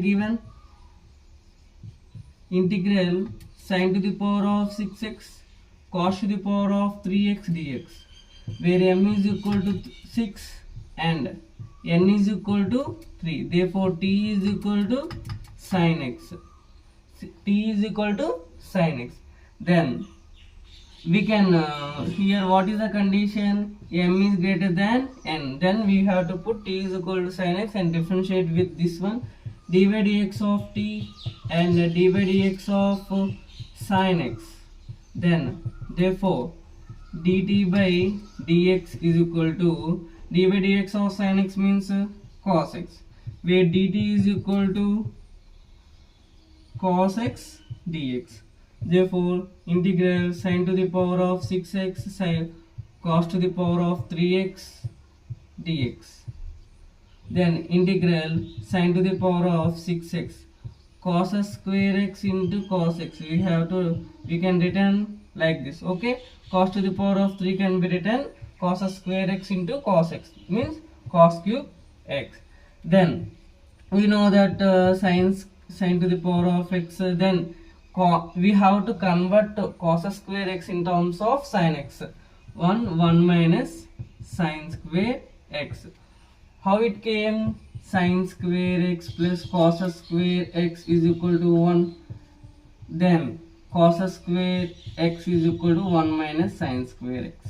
given? Integral sin to the power of 6x cos to the power of 3x dx, where m is equal to 6 and n is equal to 3. Therefore t is equal to sin x. T is equal to sin x. Then we can here what is the condition? M is greater than n. Then we have to put t is equal to sin x and differentiate with this one, dy dx of t and dy dx of sin x. Then therefore dt by dx is equal to dy dx of sin x means cos x, where dt is equal to cos x dx. Therefore integral sin to the power of 6x sin cos to the power of 3x dx. Then integral sin to the power of 6x cos square x into cos x. We can written like this. Okay, cos to the power of 3 can be written cos square x into cos x, means cos cube x. Then we know that sin to the power of x, then we have to convert cos square x in terms of sin x. 1 minus sin square x. How it came? Sin square x plus cos square x is equal to 1. Then cos square x is equal to 1 minus sin square x.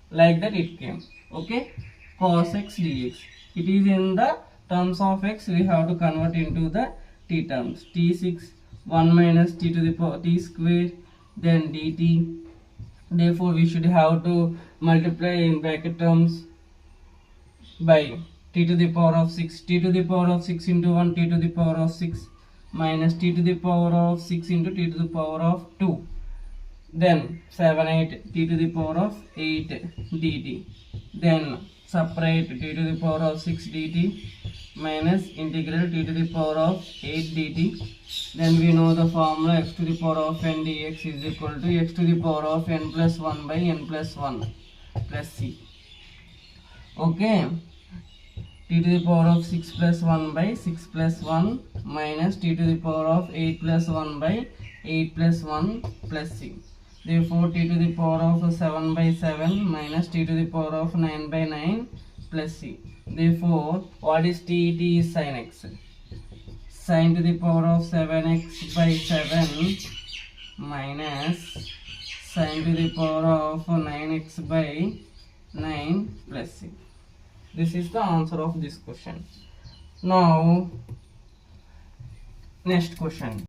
Like that it came. Okay, cos x dx. It is in the terms of x. We have to convert into the t terms. T6 1 minus t to the power t square, then dt. Therefore we should have to multiply in bracket terms by t to the power of 6, t to the power of 6 into 1, t to the power of 6 minus t to the power of 6 into t to the power of 2. Then 7 8 t to the power of 8 dt. Then separate t to the power of 6 dt minus integral t to the power of 8 dt. Then we know the formula x to the power of n dx is equal to x to the power of n plus 1 by n plus 1 plus c. Okay, t to the power of 6 plus 1 by 6 plus 1 minus t to the power of 8 plus 1 by 8 plus 1 plus c. Therefore t to the power of 7 by 7 minus t to the power of 9 by 9 plus c. Therefore what is t? T is sin x. Sin to the power of 7x by 7 minus sin to the power of 9x by 9 plus c. This is the answer of this question. Now next question.